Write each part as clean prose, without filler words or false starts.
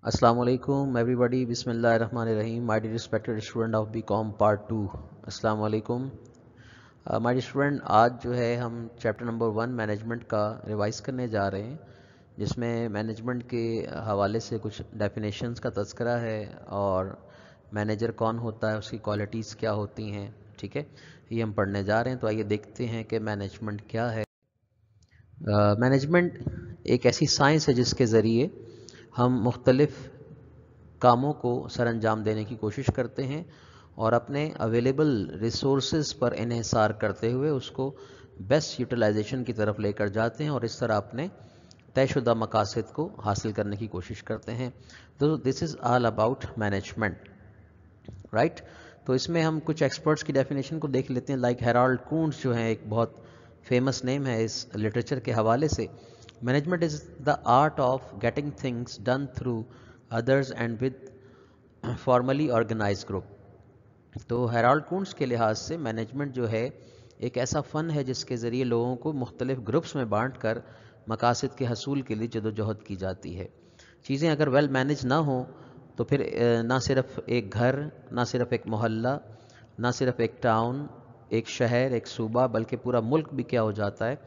अस्सलाम वालेकुम एवरीबॉडी, बिस्मिल्लाहिर्रहमानिर्रहीम। My dear respected student of BCom part 2, अस्सलाम वालेकुम। माय डियर स्टूडेंट, आज जो है हम चैप्टर नंबर 1 मैनेजमेंट का रिवाइज करने जा रहे हैं, जिसमें मैनेजमेंट के हवाले से कुछ डेफिनेशंस का तज़किरा है और मैनेजर कौन होता है, उसकी क्वालिटीज़ क्या होती हैं। ठीक है, ये हम पढ़ने जा रहे हैं। तो आइए देखते हैं कि मैनेजमेंट क्या है। मैनेजमेंट एक ऐसी साइंस है जिसके ज़रिए हम मुख्तलिफ़ कामों को सर अंजाम देने की कोशिश करते हैं और अपने अवेलेबल रिसोर्सेज पर इन्हिसार करते हुए उसको बेस्ट यूटिलाइजेशन की तरफ लेकर जाते हैं और इस तरह अपने तयशुदा मकासद को हासिल करने की कोशिश करते हैं। तो this is all about management, right. तो इसमें हम कुछ एक्सपर्ट्स की डेफिनेशन को देख लेते हैं। लाइक हेराल्ड कूंट्ज जो है, एक बहुत फेमस नेम है इस लिटरेचर के हवाले से। Management is the art of getting things done through others and with formally organise group. तो हेराल्ड कूंट्ज के लिहाज से मैनेजमेंट जो है एक ऐसा फ़न है जिसके ज़रिए लोगों को मुख्तलिफ ग्रुप्स में बांट कर मकासद के हसूल के लिए जदोजहद की जाती है। चीज़ें अगर वेल मैनेज ना हो तो फिर ना सिर्फ एक घर, ना सिर्फ एक मोहल्ला, ना सिर्फ एक टाउन, एक शहर, एक सूबा, बल्कि पूरा मुल्क भी क्या हो जाता है,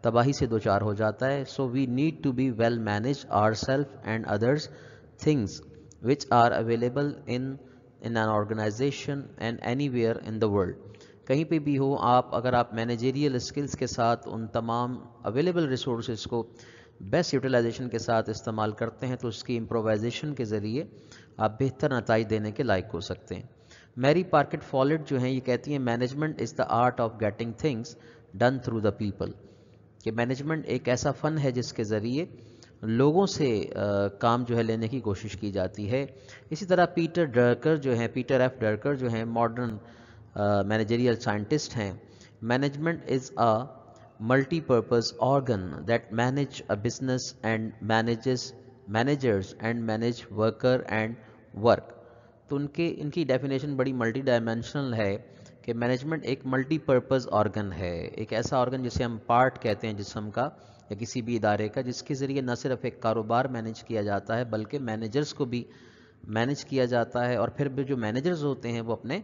तबाही से दो चार हो जाता है। So we need to be well manage our self and others things which are available in an organization and anywhere in the world। कहीं पे भी हो आप, अगर आप मैनेजरियल स्किल्स के साथ उन तमाम अवेलेबल रिसोर्सेज को बेस्ट यूटिलाइजेशन के साथ इस्तेमाल करते हैं तो उसकी इम्प्रोवाइजेशन के ज़रिए आप बेहतर नताइज देने के लायक हो सकते हैं। मैरी पार्केट फॉलेट जो हैं, ये कहती हैं management is the art of getting things done through the people. कि मैनेजमेंट एक ऐसा फ़न है जिसके ज़रिए लोगों से काम जो है लेने की कोशिश की जाती है। इसी तरह पीटर ड्रकर जो हैं, पीटर एफ ड्रकर जो हैं, मॉडर्न मैनेजरियल साइंटिस्ट हैं। Management is a multipurpose organ that manage a business and managers and manage worker and work. तो इनकी डेफिनेशन बड़ी मल्टी डायमेंशनल है कि मैनेजमेंट एक मल्टीपर्पज़ ऑर्गन है, एक ऐसा ऑर्गन जिसे हम पार्ट कहते हैं जिस्म का या किसी भी इदारे का, जिसके ज़रिए न सिर्फ एक कारोबार मैनेज किया जाता है बल्कि मैनेजर्स को भी मैनेज किया जाता है और फिर भी जो मैनेजर्स होते हैं वो अपने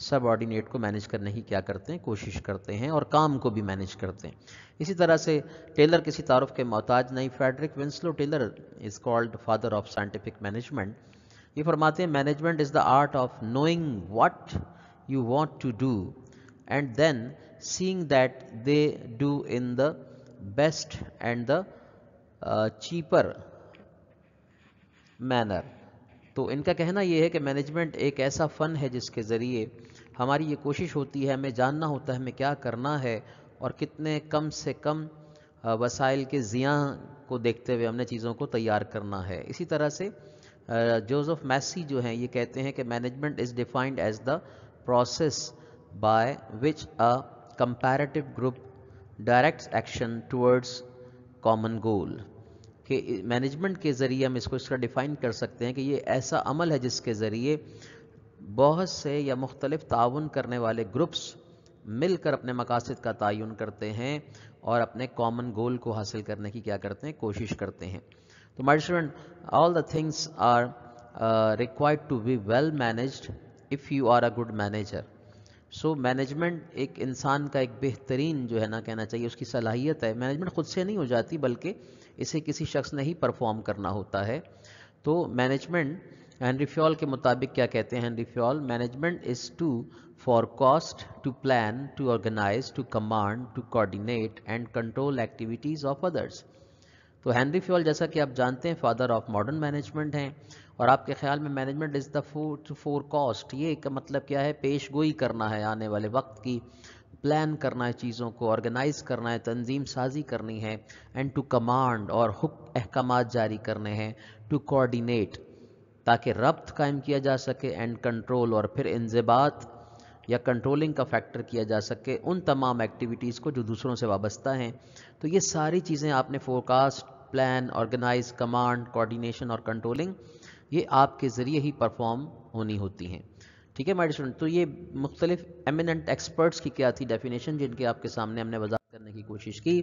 सब ऑर्डिनेट को मैनेज करने की क्या करते हैं, कोशिश करते हैं और काम को भी मैनेज करते हैं। इसी तरह से टेलर किसी तारुफ के मोहताज नहीं। Frederick Winslow Taylor is called father of scientific management. ये फरमाते हैं management is the art of knowing what you want to do and then seeing that they do in the best and the cheaper manner। तो इनका कहना ये है कि management एक ऐसा फ़न है जिसके ज़रिए हमारी ये कोशिश होती है, हमें जानना होता है हमें क्या करना है और कितने कम से कम वसाइल के ज़ियाँ को देखते हुए हमने चीज़ों को तैयार करना है। इसी तरह से जोसेफ मैसी जो हैं, ये कहते हैं कि management is defined as the process by which a comparative group directs action towards common goal। कि मैनेजमेंट के ज़रिए हम इसको इस तरह डिफ़ाइन कर सकते हैं कि ये ऐसा अमल है जिसके ज़रिए बहुत से या मुख्तलिफ ताउन करने वाले ग्रुप्स मिलकर अपने मकासद का तयन करते हैं और अपने कॉमन गोल को हासिल करने की क्या करते हैं, कोशिश करते हैं। तो my student, all the things are required to be well managed if you are a good manager. So management एक इंसान का एक बेहतरीन जो है ना, कहना चाहिए उसकी सलाहियत है। मैनेजमेंट खुद से नहीं हो जाती बल्कि इसे किसी शख्स ने ही परफॉर्म करना होता है। तो मैनेजमेंट, हेनरी फ्योल के मुताबिक क्या कहते हैं Henri Fayol, management is to forecast, to plan, to organize, to command, to coordinate and control activities of others। तो हेनरी फ्योल जैसा कि आप जानते हैं फादर ऑफ मॉडर्न मैनेजमेंट हैं और आपके ख्याल में मैनेजमेंट इज़ द फोरकास्ट, ये का मतलब क्या है, पेश गोई करना है आने वाले वक्त की, प्लान करना है चीज़ों को, ऑर्गेनाइज करना है, तंजीम साजी करनी है, एंड टू कमांड और अहकामात जारी करने हैं, टू कोऑर्डिनेट ताकि रब्त कायम किया जा सके, एंड कंट्रोल और फिर इंज़िबात या कंट्रोलिंग का फैक्टर किया जा सके उन तमाम एक्टिविटीज़ को जो दूसरों से वाबस्ता हैं। तो ये सारी चीज़ें आपने forecast, plan, organise, command, coordination और कंट्रोलिंग, ये आपके ज़रिए ही परफॉर्म होनी होती हैं। ठीक है माय स्टूडेंट, तो ये मुख्तलिफ एमिनेंट एक्सपर्ट्स की क्या थी डेफिनेशन जिनके आपके सामने हमने वज़ाहत करने करने की कोशिश की।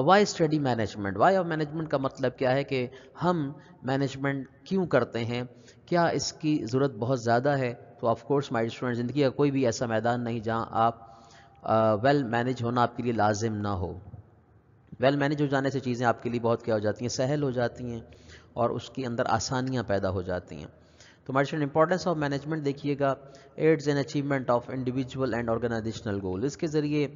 Why study management, why of management का मतलब क्या है कि हम मैनेजमेंट क्यों करते हैं, क्या इसकी ज़रूरत बहुत ज़्यादा है। तो ऑफ कोर्स माय स्टूडेंट, ज़िंदगी का कोई भी ऐसा मैदान नहीं जहां आप वेल मैनेज होना आपके लिए लाजिम ना हो। वेल मैनेज हो जाने से चीज़ें आपके लिए बहुत क्या हो जाती हैं, सहल हो जाती हैं और उसके अंदर आसानियाँ पैदा हो जाती हैं। तो my student, importance of management देखिएगा, aids in achievement of individual and organizational goal. इसके ज़रिए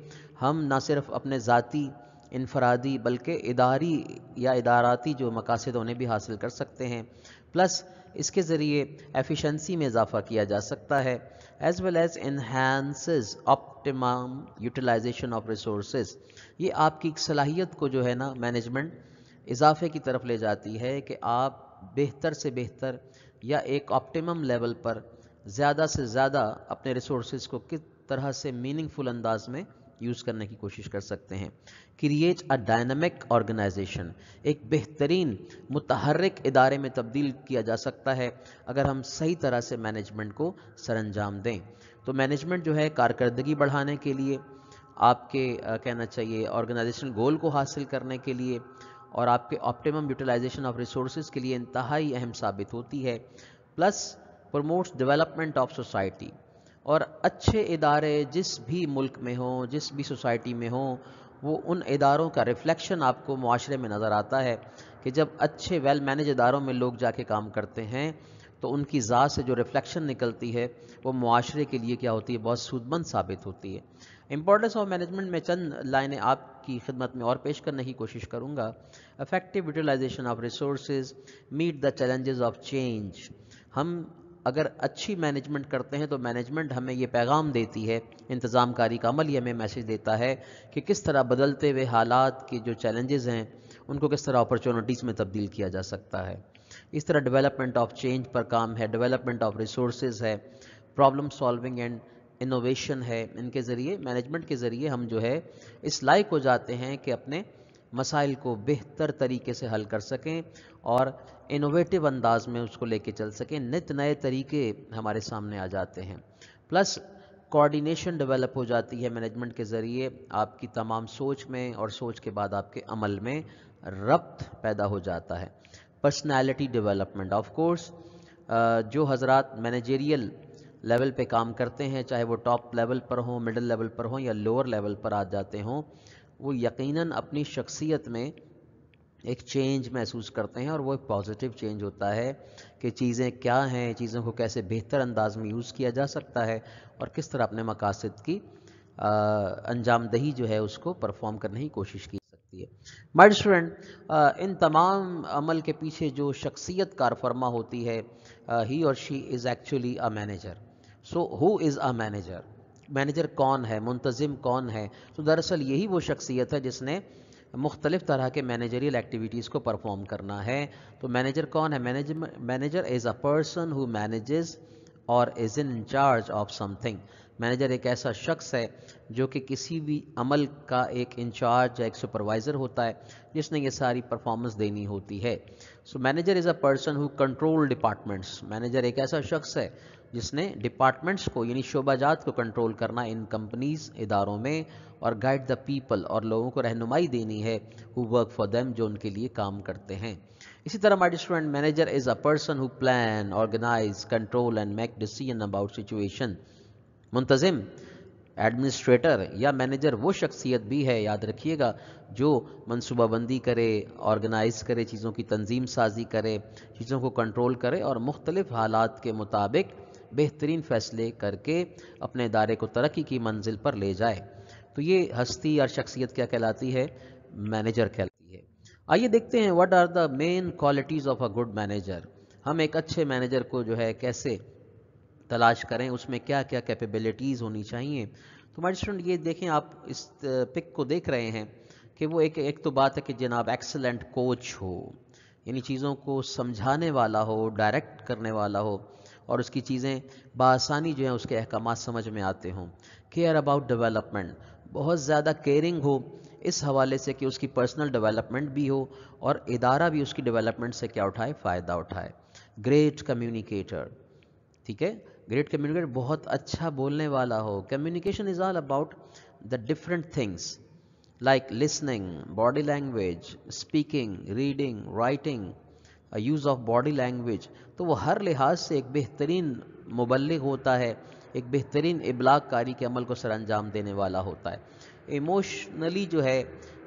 हम ना सिर्फ अपने ज़ाती इनफरादी बल्कि इदारी या इदाराती जो मकासद उन्हें भी हासिल कर सकते हैं। प्लस इसके ज़रिए एफिशिएंसी में इजाफा किया जा सकता है, as well as enhances optimum utilisation of resources. ये आपकी सलाहियत को जो है ना मैनेजमेंट इजाफे की तरफ ले जाती है कि आप बेहतर से बेहतर या एक ऑप्टिमम लेवल पर ज़्यादा से ज़्यादा अपने रिसोर्सेज को किस तरह से मीनिंगफुल अंदाज में यूज़ करने की कोशिश कर सकते हैं। क्रिएट अ डायनामिक ऑर्गेनाइजेशन, एक बेहतरीन मुतहर्रिक इदारे में तब्दील किया जा सकता है अगर हम सही तरह से मैनेजमेंट को सरअंजाम दें। तो मैनेजमेंट जो है कारकर्दगी बढ़ाने के लिए, आपके कहना चाहिए ऑर्गेनाइजेशनल गोल को हासिल करने के लिए और आपके ऑप्टिमम यूटिलाइजेशन ऑफ रिसोर्सेज के लिए इंतहाई अहम साबित होती है। Plus promotes development of society, और अच्छे इदारे जिस भी मुल्क में हों, जिस भी सोसाइटी में हों, वो उन इदारों का रिफ्लेक्शन आपको मुआशरे में नज़र आता है कि जब अच्छे वेल मैनेज इदारों में लोग जाके काम करते हैं तो उनकी ज़ात से जो रिफ्लेक्शन निकलती है वो मुआशरे के लिए क्या होती है, बहुत सूदमंद साबित होती है। इंपॉर्टेंस ऑफ मैनेजमेंट में चंद लाइनें आपकी खिदमत में और पेश करने की कोशिश करूँगा। Effective utilisation of resources meet the challenges of change. हम अगर अच्छी मैनेजमेंट करते हैं तो मैनेजमेंट हमें ये पैगाम देती है, इंतज़ामकारी का अमल ये हमें मैसेज देता है कि किस तरह बदलते हुए हालात के जो चैलेंजेस हैं उनको किस तरह अपॉर्चुनिटीज़ में तब्दील किया जा सकता है। इस तरह डेवलपमेंट ऑफ चेंज पर काम है, डेवलपमेंट ऑफ रिसोर्सेज है, प्रॉब्लम सॉल्विंग एंड इनोवेशन है। इनके ज़रिए, मैनेजमेंट के ज़रिए हम जो है इस लायक हो जाते हैं कि अपने मसाइल को बेहतर तरीके से हल कर सकें और इनोवेटिव अंदाज में उसको लेके चल सकें। नित नए तरीके हमारे सामने आ जाते हैं। प्लस कोऑर्डिनेशन डेवलप हो जाती है मैनेजमेंट के ज़रिए, आपकी तमाम सोच में और सोच के बाद आपके अमल में रब्त पैदा हो जाता है। पर्सनैलिटी डेवलपमेंट, ऑफ कोर्स जो हजरात मैनेजरियल लेवल पे काम करते हैं, चाहे वो टॉप लेवल पर हों, मिडिल लेवल पर हों या लोअर लेवल पर आ जाते हों, वो यकीनन अपनी शख्सियत में एक चेंज महसूस करते हैं और वो एक पॉजिटिव चेंज होता है कि चीज़ें क्या हैं, चीज़ों को कैसे बेहतर अंदाज में यूज़ किया जा सकता है और किस तरह अपने मकासद की अंजामदही जो है उसको परफॉर्म करने की कोशिश की सकती है। माय स्टूडेंट, इन तमाम अमल के पीछे जो शख्सियत कारफरमा होती है, ही और she is actually a manager. So who is a manager? Manager कौन है, मुंतजिम कौन है? तो दरअसल यही वो शख्सियत है जिसने मुख्तलिफ तरह के मैनेजरियल एक्टिविटीज़ को परफॉर्म करना है। तो मैनेजर कौन है? Manager is a person who manages और is in charge of something. Manager एक ऐसा शख्स है जो कि किसी भी अमल का एक इंचार्ज या एक सुपरवाइज़र होता है जिसने ये सारी परफॉर्मेंस देनी होती है। So manager is a person who control departments. Manager एक ऐसा शख्स है जिसने डिपार्टमेंट्स को यानी शोबाजात को कंट्रोल करना इन कंपनीज, इदारों में, और गाइड द पीपल, और लोगों को रहनुमाई देनी है, हु वर्क फॉर देम, जो उनके लिए काम करते हैं। इसी तरह my student, manager is a person who plan, organize, control and make decision about situation. मुंतजिम, एडमिनिस्ट्रेटर या मैनेजर वो शख्सियत भी है, याद रखिएगा, जो मनसूबाबंदी करे, ऑर्गेनाइज करे, चीज़ों की तंजीम साजी करे, चीज़ों को कंट्रोल करे और मुख्तलिफ हालात के मुताबिक बेहतरीन फ़ैसले करके अपने इदारे को तरक्की की मंजिल पर ले जाए। तो ये हस्ती और शख्सियत क्या कहलाती है? मैनेजर कहलाती है। आइए देखते हैं what are the main qualities of a good manager. हम एक अच्छे मैनेजर को जो है कैसे तलाश करें, उसमें क्या क्या कैपेबिलिटीज़ होनी चाहिए। तो हमारे स्टूडेंट ये देखें, आप इस पिक को देख रहे हैं कि वो एक तो बात है कि जनाब एक्सीलेंट कोच हो, यानी चीज़ों को समझाने वाला हो, डायरेक्ट करने वाला हो और उसकी चीज़ें बआसानी जो है उसके अहकामात समझ में आते हों। केयर अबाउट डेवलपमेंट, बहुत ज़्यादा केयरिंग हो इस हवाले से कि उसकी पर्सनल डेवलपमेंट भी हो और इदारा भी उसकी डेवलपमेंट से क्या उठाए, फ़ायदा उठाए। ग्रेट कम्युनिकेटर, ठीक है, ग्रेट कम्युनिकेटर बहुत अच्छा बोलने वाला हो। Communication is all about the different things, like listening, body language, speaking, reading, writing, use of body language, तो वो हर लिहाज से एक बेहतरीन मुबल्लिग होता है, एक बेहतरीन इबलाग कारी के अमल को सर अंजाम देने वाला होता है। इमोशनली जो है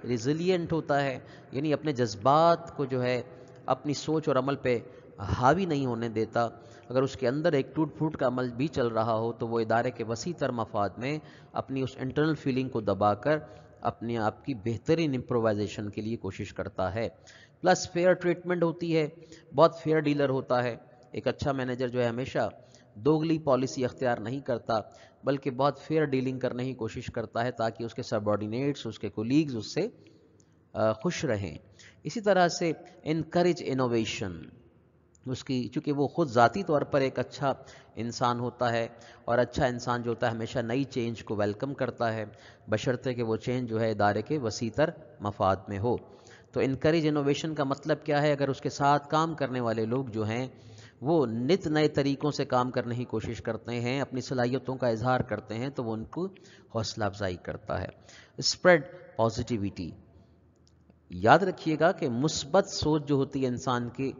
रिजिलियंट होता है, यानी अपने जज्बात को जो है अपनी सोच और अमल पे हावी नहीं होने देता। अगर उसके अंदर एक टूट फूट का अमल भी चल रहा हो तो वो इदारे के वसी तर मफाद में अपनी उस इंटरनल फीलिंग को दबाकर अपने आप की बेहतरीन इम्प्रोवाइजेशन के लिए कोशिश करता है। प्लस फेयर ट्रीटमेंट होती है, बहुत फेयर डीलर होता है। एक अच्छा मैनेजर जो है हमेशा दोगली पॉलिसी अख्तियार नहीं करता, बल्कि बहुत फेयर डीलिंग करने की कोशिश करता है ताकि उसके सबऑर्डिनेट्स, उसके कोलीग्स उससे खुश रहें। इसी तरह से इनकरेज इनोवेशन, उसकी चूँकि वो ख़ुद ज़ाती तौर पर एक अच्छा इंसान होता है, और अच्छा इंसान जो होता है हमेशा नई चेंज को वेलकम करता है, बशर्ते कि वो चेंज जो है इदारे के वसीतर मफाद में हो। तो इनकरेज इनोवेशन का मतलब क्या है? अगर उसके साथ काम करने वाले लोग जो हैं वो नित नए तरीक़ों से काम करने की कोशिश करते हैं, अपनी सलाहियतों का इजहार करते हैं, तो वो उनको हौसला अफजाई करता है। स्प्रेड पॉजिटिविटी, याद रखिएगा कि मुस्बत सोच जो होती है इंसान की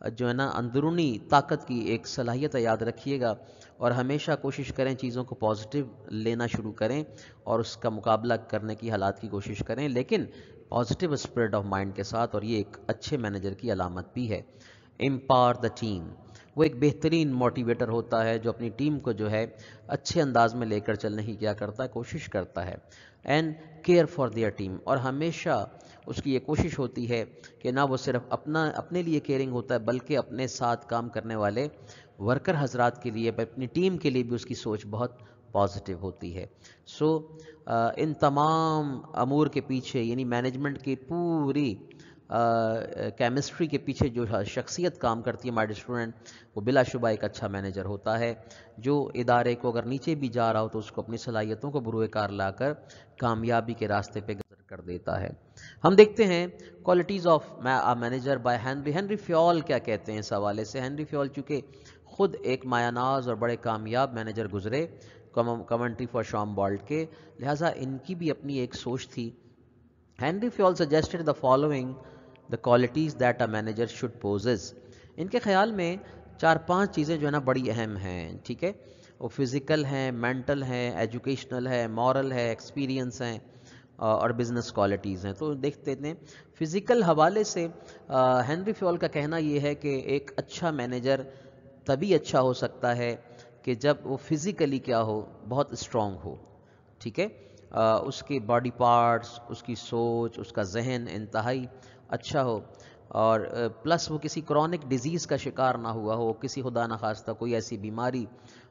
जो है ना अंदरूनी ताकत की एक सलाहियत है, याद रखिएगा, और हमेशा कोशिश करें चीज़ों को पॉजिटिव लेना शुरू करें और उसका मुकाबला करने की हालात की कोशिश करें, लेकिन पॉजिटिव स्पिरिट ऑफ माइंड के साथ, और ये एक अच्छे मैनेजर की अलामत भी है। एम्पावर द टीम, वो एक बेहतरीन मोटिवेटर होता है जो अपनी टीम को जो है अच्छे अंदाज में लेकर चलने की क्या करता है, कोशिश करता है। And care for their team, और हमेशा उसकी ये कोशिश होती है कि ना वो सिर्फ अपने लिए केयरिंग होता है, बल्कि अपने साथ काम करने वाले वर्कर हजरात के लिए, अपनी टीम के लिए भी उसकी सोच बहुत पॉजिटिव होती है। सो इन तमाम अमूर के पीछे, यानी मैनेजमेंट की पूरी केमिस्ट्री के पीछे जो शख्सियत काम करती है माय डियर स्टूडेंट, वो बिलाशुबा एक अच्छा मैनेजर होता है जो इदारे को अगर नीचे भी जा रहा हो तो उसको अपनी सलाहियतों को बुरुए कार लाकर कामयाबी के रास्ते पे गुजर कर देता है। हम देखते हैं qualities of manager by Henri Fayol क्या कहते हैं इस हवाले से। हेनरी फ्योल चूँकि खुद एक मायानाज और बड़े कामयाब मैनेजर गुजरे, कमेंट्री फॉर शॉमबॉल्ट के, लिहाजा इनकी भी अपनी एक सोच थी। Henri Fayol suggested the following the qualities that a manager should possess. इनके ख्याल में 4-5 चीज़ें जो है ना बड़ी अहम हैं, ठीक है। वो फिज़िकल हैं, मेंटल हैं, एजुकेशनल है, मॉरल है, एक्सपीरियंस हैं और बिज़नेस क्वालिटीज़ हैं। तो देखते हैं फ़िज़िकल हवाले से हेनरी फ्योल का कहना ये है कि एक अच्छा मैनेजर तभी अच्छा हो सकता है कि जब वो फिज़िकली क्या हो, बहुत स्ट्रॉन्ग हो, ठीक है। उसके बॉडी पार्ट्स, उसकी सोच, उसका जहन इंतहाई अच्छा हो, और प्लस वो किसी क्रॉनिक डिजीज़ का शिकार ना हुआ हो, किसी खुदा न खास्ता कोई ऐसी बीमारी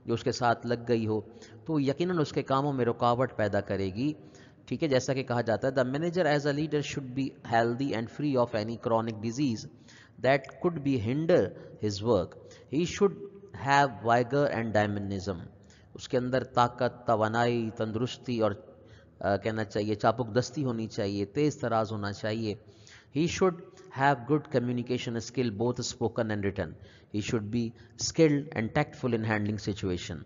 जो उसके साथ लग गई हो तो यकीनन उसके कामों में रुकावट पैदा करेगी, ठीक है। जैसा कि कहा जाता है the manager as a leader should be healthy and free of any chronic disease that could be hinder his work. He should have vigour and dynamism, उसके अंदर ताकत, तवानाई, तंदुरुस्ती और कहना चाहिए चापुक दस्ती होनी चाहिए, तेज़ तराज होना चाहिए। He should have good communication skill, both spoken and written. He should be skilled and tactful in handling situation.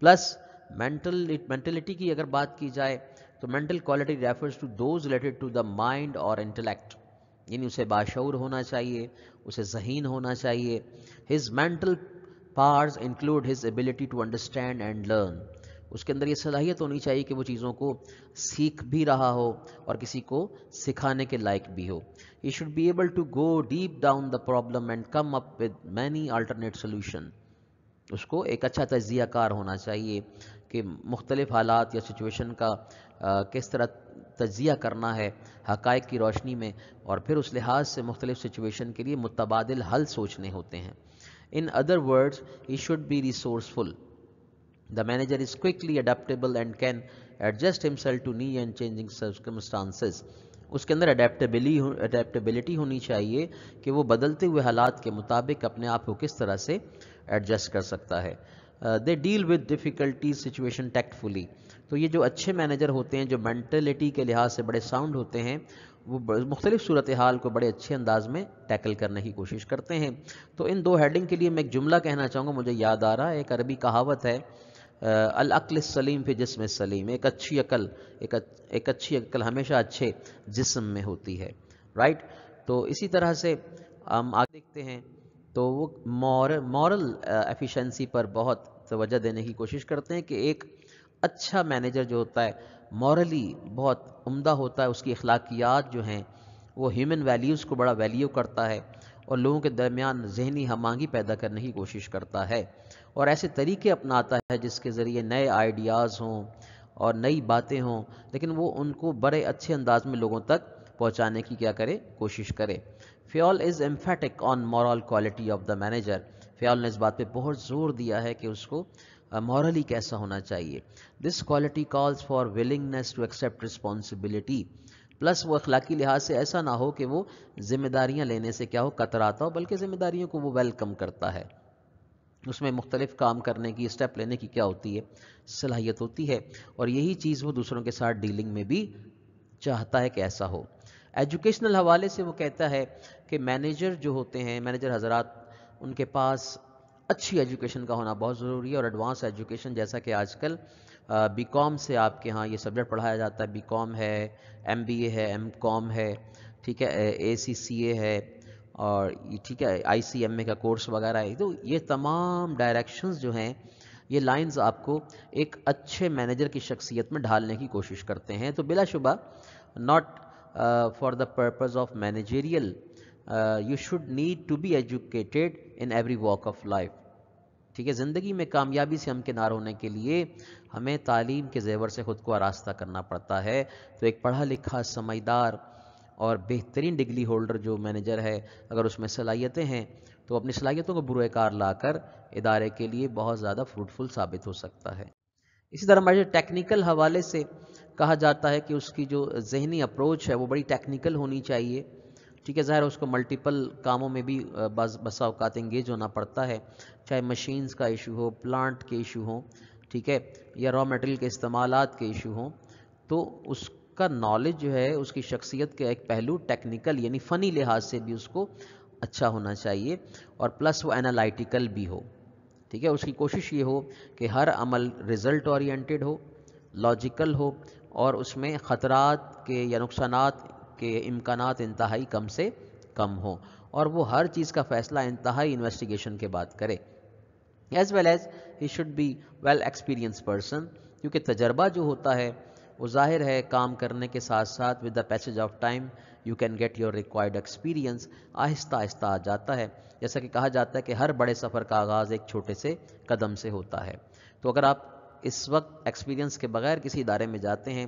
Plus mentality की अगर बात की जाए तो mental quality refers to those related to the mind or intellect, यानी उसे बाशऊर होना चाहिए, उसे ज़हीन होना चाहिए। His mental powers include his ability to understand and learn. उसके अंदर ये सलाहियत होनी चाहिए कि वो चीज़ों को सीख भी रहा हो और किसी को सिखाने के लायक भी हो। He should be able to go deep down the problem and come up with many alternate solution. उसको एक अच्छा तज्ज़ियाकार होना चाहिए कि मुख्तलिफ हालात या सिचुएशन का किस तरह तज्ज़िया करना है हक़ाइक़ की रोशनी में, और फिर उस लिहाज से मुख्तलिफ सिचुएशन के लिए मुतबादिल हल सोचने होते हैं। In other words, he should be resourceful. The manager is quickly adaptable and can adjust himself to new and changing circumstances. उसके अंदर अडेप्टेबिलिटी होनी चाहिए कि वो बदलते हुए हालात के मुताबिक अपने आप को किस तरह से एडजस्ट कर सकता है। They deal with difficulty situation tactfully. तो ये जो अच्छे मैनेजर होते हैं, जो मेंटलिटी के लिहाज से बड़े साउंड होते हैं, वो मुख्तलिफ सूरत हाल को बड़े अच्छे अंदाज में टैकल करने की कोशिश करते हैं। तो इन दो हेडिंग के लिए मैं एक जुमला कहना चाहूँगा, मुझे याद आ रहा है, एक अरबी कहावत है العقل السلیم فی جسم السلیم، ایک اچھی عقل ہمیشہ اچھے جسم میں ہوتی ہے، رائٹ. تو اسی طرح سے ہم آگے دیکھتے ہیں تو وہ مورل ایفیشنسی پر بہت توجہ دینے کی کوشش کرتے ہیں کہ ایک اچھا مینیجر جو ہوتا ہے مورلی بہت عمدہ ہوتا ہے، اس کی اخلاقیات جو ہیں وہ ہیومن ویلیوز کو بڑا ویلیو کرتا ہے اور لوگوں کے درمیان ذہنی ہم آہنگی پیدا کرنے کی کوشش کرتا ہے اور ایسے طریقے اپناتا ہے جس کے ذریعے نئے آئیڈیاز ہوں اور نئی باتیں ہوں، لیکن وہ ان کو بڑے اچھے انداز میں لوگوں تک پہنچانے کی کیا کرے، کوشش کرے. Fayol is emphatic on moral quality of the manager. Fayol نے اس بات پہ بہت زور دیا ہے کہ اس کو مورلی کیسا ہونا چاہیے. This quality calls for willingness to accept responsibility. Plus وہ اخلاقی لحاظ سے ایسا نہ ہو کہ وہ ذمہ داریاں لینے سے کیا ہو، کتراتا ہو، بلکہ ذمہ داریوں کو وہ ویلکم کرتا ہے. اس میں مختلف کام کرنے کی، اسٹیپ لینے کی کیا ہوتی ہے، صلاحیت ہوتی ہے، اور یہی چیز وہ دوسروں کے ساتھ ڈیلنگ میں بھی چاہتا ہے کہ ایسا ہو. ایجوکیشنل حوالے سے وہ کہتا ہے کہ مینیجر جو ہوتے ہیں، مینیجر حضرات، ان کے پاس اچھی ایجوکیشن کا ہونا بہت ضروری ہے اور ایڈوانس ایجوکیشن، جیسا کہ آج کل بی کام سے آپ کے ہاں یہ سبجیکٹ پڑھایا جاتا ہے. بی کام ہے، ایم بی اے ہے، ایم کام ہے، ٹھیک ہے، اے سی سی اے ہے، اور ٹھیک ہے آئی سی ایم اے کا کورس وغیرہ ہے. تو یہ تمام ڈائریکشنز جو ہیں، یہ لائنز آپ کو ایک اچھے مینیجر کی شخصیت میں ڈھالنے کی کوشش کرتے ہیں. تو بلا شبہ not for the purpose of managerial you should need to be educated in every walk of life. ٹھیک ہے، زندگی میں کامیابی سے ہمکنار ہونے کے لیے ہمیں تعلیم کے زیور سے خود کو آراستہ کرنا پڑتا ہے. تو ایک پڑھا لکھا، سمجھدار اور بہترین ڈگری ہولڈر جو مینیجر ہے، اگر اس میں صلاحیتیں ہیں تو اپنی صلاحیتوں کو بروئے کار لا کر ادارے کے لیے بہت زیادہ فروٹفل ثابت ہو سکتا ہے. اسی طرح ہمارے ٹیکنیکل حوالے سے کہا جاتا ہے کہ اس کی جو ذہنی اپروچ ہے وہ بڑی ٹیکنیکل ہونی چاہیے. ٹھیک ہے، ظاہر اس کو ملٹیپل کاموں میں بھی بسا اوقات انگیج ہونا پڑتا ہے، چاہے مشینز کا ایشو ہو، پلانٹ کے ایشو ہوں، ٹھیک ہے، یا را میٹیریل کے استعمالات کے ایشو ہوں. تو اس کا نالج جو ہے، اس کی شخصیت کا ایک پہلو ٹیکنیکل یعنی فنی لحاظ سے بھی اس کو اچھا ہونا چاہیے، اور پلس وہ انالائٹیکل بھی ہو. ٹھیک ہے، اس کی کوشش یہ ہو کہ ہر عمل رزلٹ اورینٹڈ ہو، لاجیکل ہو، اور اس میں خطرات کے یا نقصانات کے امکانات انتہائی کم سے کم ہوں، اور وہ ہر چیز کا فیصلہ انتہائی انویسٹیگیشن کے بعد کرے. As well as he should be well experience person, کیونکہ تجربہ جو ہوتا ہے وہ ظاہر ہے کام کرنے کے ساتھ ساتھ with the passage of time you can get your required experience, آہستہ آہستہ آ جاتا ہے. جیسا کہ کہا جاتا ہے کہ ہر بڑے سفر کا آغاز ایک چھوٹے سے قدم سے ہوتا ہے. تو اگر آپ اس وقت ایکسپیرینس کے بغیر کسی ادارے میں جاتے ہیں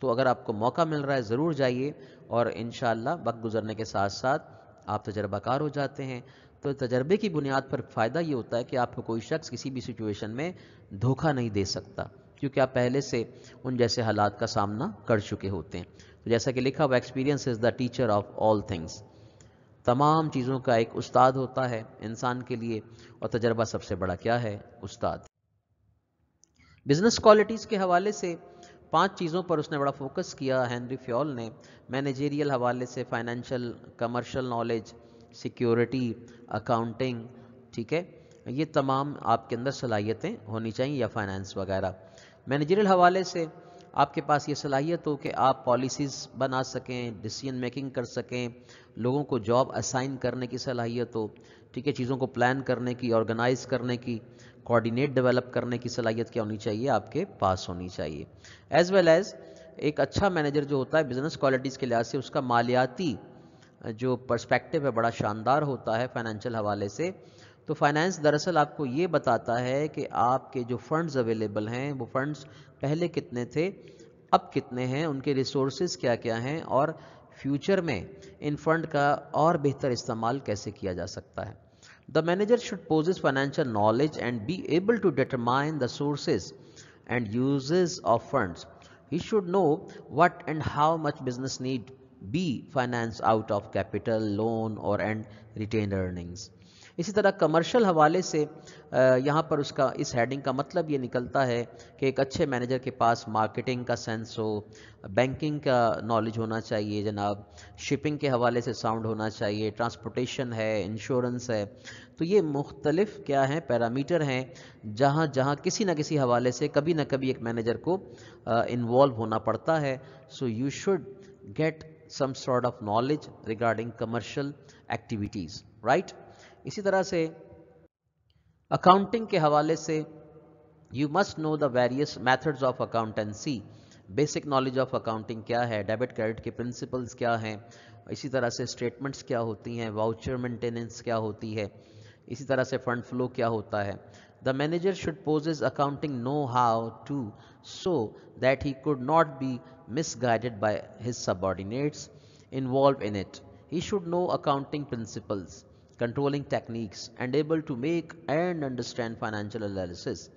تو اگر آپ کو موقع مل رہا ہے ضرور جائیے، اور انشاءاللہ وقت گزرنے کے ساتھ ساتھ آپ تجربہ کار ہو جاتے ہیں. تو تجربے کی بنیاد پر فائدہ یہ ہوتا ہے کہ آپ کو کوئی شخص کسی بھی سچویشن میں دھوکہ نہیں دے سکتا، کیونکہ آپ پہلے سے ان جیسے حالات کا سامنا کر چکے ہوتے ہیں. تو جیسا کہ لکھا ہوا experience is the teacher of all things. تمام چیزوں کا ایک استاد ہوتا ہے انسان کے لیے، اور تجربہ سب سے بڑا کیا ہے، استاد. بزنس کوالٹیز کے حوالے سے 5 چیزوں پر اس نے بڑا فوکس کیا ہنری فیول نے. مینیجریل حوالے سے financial, commercial knowledge, security, accounting, ٹھیک ہے، یہ تمام آپ کے اندر صلاحیتیں ہونی چاہیے، یا فائنانس وغیرہ. مینیجریل حوالے سے آپ کے پاس یہ صلاحیت ہو کہ آپ پالیسیز بنا سکیں، ڈیسیژن میکنگ کر سکیں، لوگوں کو جاب اسائن کرنے کی صلاحیت ہو، ٹھیک ہے، چیزوں کو پلان کرنے کی، آرگنائز کرنے کی، کوآرڈینیٹ ڈیولپ کرنے کی صلاحیت کیا ہونی چاہیے، آپ کے پاس ہونی چاہیے. ایز ویل ایز ایک اچھا مینیجر جو ہوتا ہے بزنس کوالٹیز کے لحاظ سے اس کا مالیاتی جو پرسپیکٹیو ہے بڑا شاندار ہوتا ہے فائنینشیل حوالے سے. تو فائنانس دراصل آپ کو یہ بتاتا ہے کہ آپ کے جو فنڈز اویلیبل ہیں وہ فنڈز پہلے کتنے تھے، اب کتنے ہیں، ان کے ریسورسز کیا کیا ہیں، اور فیوچر میں ان فنڈ کا اور بہتر استعمال کیسے کیا جا سکتا ہے. The manager should possess financial knowledge and be able to determine the sources and uses of funds. He should know what and how much business need be financed out of capital, loan or and retained earnings. اسی طرح commercial حوالے سے یہاں پر اس heading کا مطلب یہ نکلتا ہے کہ ایک اچھے مینیجر کے پاس مارکیٹنگ کا سینس ہو، بینکنگ کا نالج ہونا چاہیے جناب، شپنگ کے حوالے سے ساؤنڈ ہونا چاہیے، ٹرانسپورٹیشن ہے، انشورنس ہے. تو یہ مختلف کیا ہیں پیرامیٹر ہیں جہاں جہاں کسی نہ کسی حوالے سے کبھی نہ کبھی ایک مینیجر کو انوالو ہونا پڑتا ہے. So you should get some sort of knowledge regarding commercial activities, right. اسی طرح سے اکاؤنٹنگ کے حوالے سے you must know the various methods of accountancy. Basic knowledge of accounting کیا ہے، ڈیبٹ کریڈٹ کے پرنسپلز کیا ہیں، اسی طرح سے اسٹیٹمنٹس کیا ہوتی ہیں، واؤچر مینٹیننس کیا ہوتی ہے، اسی طرح سے فنڈ فلو کیا ہوتا ہے. The manager should possess accounting know how to so that he could not be misguided by his subordinates involved in it. He should know accounting principles, controlling techniques, and able to make and understand financial analysis.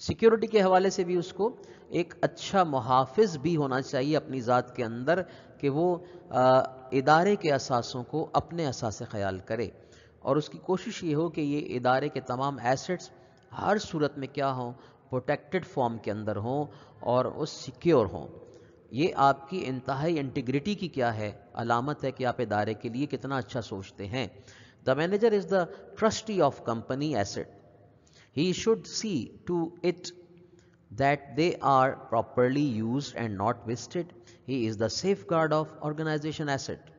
Security کے حوالے سے بھی اس کو ایک اچھا محافظ بھی ہونا چاہیے اپنی ذات کے اندر کہ وہ ادارے کے اثاثوں کو اپنے اثاث خیال کرے، اور اس کی کوشش یہ ہو کہ یہ ادارے کے تمام ایسٹس ہر صورت میں کیا ہوں، پروٹیکٹڈ فارم کے اندر ہوں اور وہ سیکیور ہوں. یہ آپ کی انتہائی انٹیگریٹی کی کیا ہے، علامت ہے کہ آپ ادارے کے لیے کتنا اچھا سوچتے ہیں. The manager is the trustee of company asset. He should see to it that they are properly used and not wasted. He is the safeguard of organisation asset.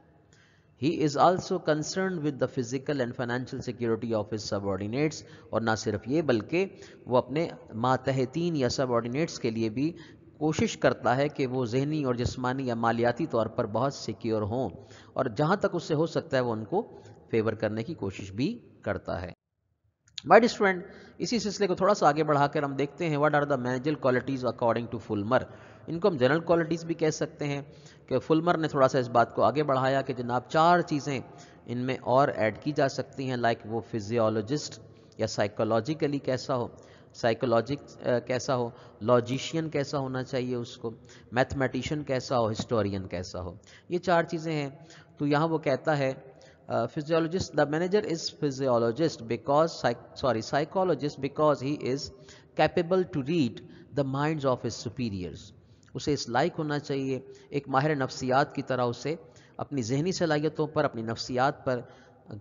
He is also concerned with the physical and financial security of his subordinates. اور نہ صرف یہ بلکہ وہ اپنے ماتحتین یا subordinates کے لیے بھی کوشش کرتا ہے کہ وہ ذہنی اور جسمانی یا مالیاتی طور پر بہت سیکیور ہوں، اور جہاں تک اس سے ہو سکتا ہے وہ ان کو فیور کرنے کی کوشش بھی کرتا ہے. مائی ڈیئر اسٹوڈنٹ، اسی سلسلے کو تھوڑا سا آگے بڑھا کر ہم دیکھتے ہیں what are the managerial qualities according to Fulmer. ان کو ہم جنرل کوالٹیز بھی کہہ سکتے ہیں کہ فلمر نے تھوڑا سا اس بات کو آگے بڑھایا کہ جناب 4 چیزیں ان میں اور ایڈ کی جا سکتی ہیں، لائک وہ فزیولوجسٹ یا سائیکولوجیکلی کیسا ہو، کیسا ہو، لاجیشین کیسا ہونا چاہیے اس کو، میتھمیٹیشین کیسا ہو، ہسٹورین کیسا ہو. یہ 4 چیزیں ہیں. تو یہاں وہ کہتا ہے physiologist, the manager is psychologist because he is capable to read the minds of his superiors. اسے اس لائق ہونا چاہیے، ایک ماہر نفسیات کی طرح اسے اپنی ذہنی صلاحیتوں پر، اپنی نفسیات پر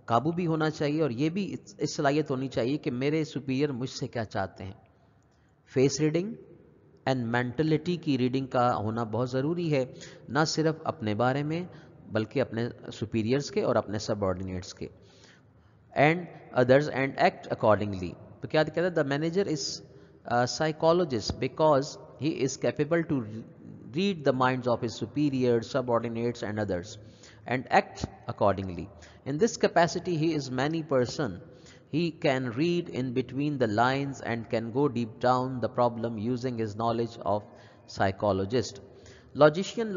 قابو بھی ہونا چاہیے، اور یہ بھی اس صلاحیت ہونی چاہیے کہ میرے سپیریئر مجھ سے کیا چاہتے ہیں. فیس ریڈنگ اینڈ مینٹلٹی کی ریڈنگ کا ہونا بہت ضروری ہے، نہ صرف اپنے بارے میں بلکہ اپنے سپیریئرس کے اور اپنے سب آرڈینیٹس کے. And others and act accordingly. تو کیا کہتا ہے، the manager is psychologist because he is capable to read the minds of his superiors, subordinates and others and act accordingly. In this capacity he is many person. He can read in between the lines and can go deep down the problem using his knowledge of psychologist. Logician,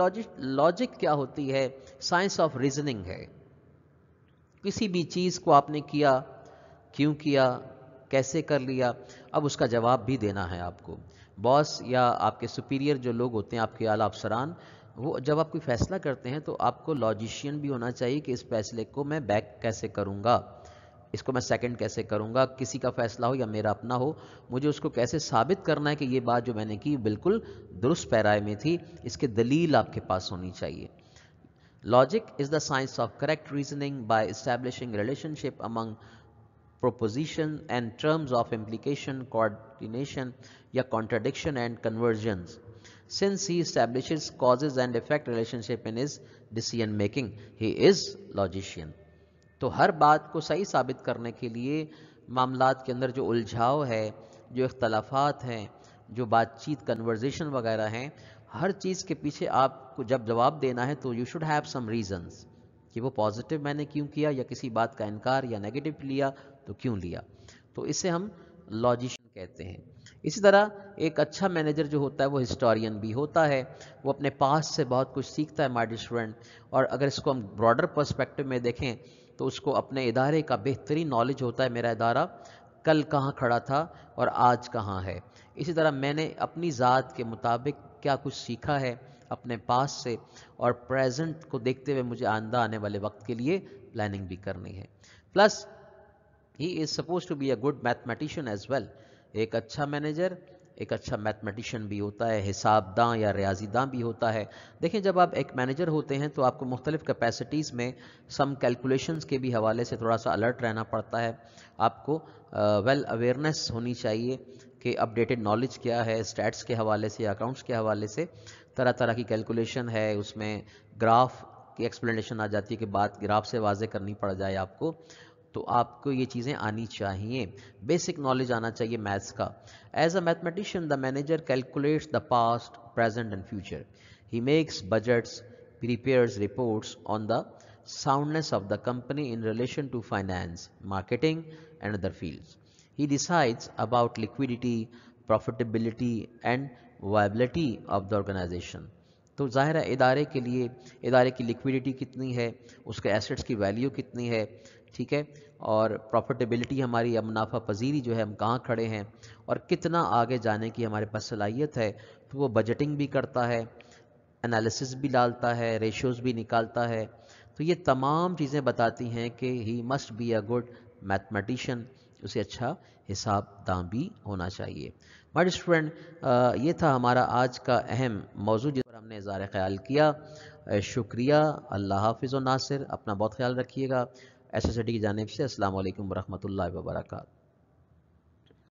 logic کیا ہوتی ہے؟ Science of reasoning ہے. کسی بھی چیز کو آپ نے کیا، کیوں کیا، کیسے کر لیا، اب اس کا جواب بھی دینا ہے آپ کو. باس یا آپ کے سپیریئر جو لوگ ہوتے ہیں، آپ کے اعلیٰ افسران، وہ جب آپ کوئی فیصلہ کرتے ہیں تو آپ کو لاجیشین بھی ہونا چاہیے کہ اس فیصلے کو میں بیک کیسے کروں گا، اس کو میں سیکنڈ کیسے کروں گا، کسی کا فیصلہ ہو یا میرا اپنا ہو، مجھے اس کو کیسے ثابت کرنا ہے کہ یہ بات جو میں نے کی بالکل درست پیرائے میں تھی، اس کی دلیل آپ کے پاس ہونی چاہیے. Logic is the science of correct reasoning by establishing relation ship Umang proposition and terms of implication, coordination یا contradiction and convergence. Since he establishes causes and effect relationship in his decision making, he is logician. تو ہر بات کو صحیح ثابت کرنے کے لیے معاملات کے اندر جو الجھاؤ ہے، جو اختلافات ہیں، جو بات چیت کنورزیشن وغیرہ ہیں، ہر چیز کے پیچھے آپ کو جب جواب دینا ہے تو you should have some reasons کہ وہ پازیٹیو میں نے کیوں کیا، یا کسی بات کا انکار یا نیگیٹو لیا تو کیوں لیا. تو اسے ہم لاجیشن کہتے ہیں. اسی طرح ایک اچھا مینیجر جو ہوتا ہے وہ ہسٹورین بھی ہوتا ہے، وہ اپنے پاس سے بہت کچھ سیکھتا ہے مائی ڈیئر اسٹوڈنٹ. اور اگر اس کو ہم براڈر پرسپیکٹو میں دیکھیں تو اس کو اپنے ادارے کا بہترین نالج ہوتا ہے، میرا ادارہ کل کہاں کھڑا تھا اور آج کہاں ہے. اسی طرح میں نے اپنی ذات کے مطابق کیا کچھ سیکھا ہے اپنے پاس سے، اور پریزنٹ کو دیکھتے ہوئے مجھے آئندہ آنے والے وقت کے لیے پلاننگ بھی کرنی ہے. Plus He is supposed to be a good mathematician as well. ایک اچھا مینیجر ایک اچھا میتھمیٹیشین بھی ہوتا ہے، حساب داں یا ریاضی داں بھی ہوتا ہے. دیکھیں جب آپ ایک مینیجر ہوتے ہیں تو آپ کو مختلف کیپیسٹیز میں سم کیلکولیشنز کے بھی حوالے سے تھوڑا سا الرٹ رہنا پڑتا ہے. آپ کو ویل اویئرنیس ہونی چاہیے کہ اپڈیٹڈ نالج کیا ہے اسٹیٹس کے حوالے سے یا اکاؤنٹس کے حوالے سے. طرح طرح کی کیلکولیشن ہے، اس میں گراف کی ایکسپلینیشن آ جاتی ہے کہ بات گراف سے واضح کرنی پڑ جائے آپ کو، تو آپ کو یہ چیزیں آنی چاہیے. بیسک نالج آنا چاہیے میتھس کا. As a mathematician the manager calculates the past present and future. He makes budgets, prepares reports on the soundness of the company in relation to finance, marketing and other fields. He decides about liquidity, profitability and viability of the organization. تو ظاہر ہے ادارے کے لیے ادارے کی liquidity کتنی ہے، اس کے ایسٹس کی ویلیو کتنی ہے، ٹھیک ہے، اور پروفٹیبلٹی ہماری یا منافع پذیری جو ہے ہم کہاں کھڑے ہیں اور کتنا آگے جانے کی ہمارے پاس صلاحیت ہے. تو وہ بجٹنگ بھی کرتا ہے، انالیسس بھی ڈالتا ہے، ریشیوز بھی نکالتا ہے. تو یہ تمام چیزیں بتاتی ہیں کہ he must be a good mathematician, اسے اچھا حساب داں بھی ہونا چاہیے. مائی اسٹوڈنٹ، یہ تھا ہمارا آج کا اہم موضوع جس پر ہم نے اظہار خیال کیا. شکریہ. اللہ حافظ و ناصر. اپنا بہت خیال رکھیے گا. ایس ایس ٹی کی جانب سے السلام علیکم ورحمۃ اللہ وبرکاتہ.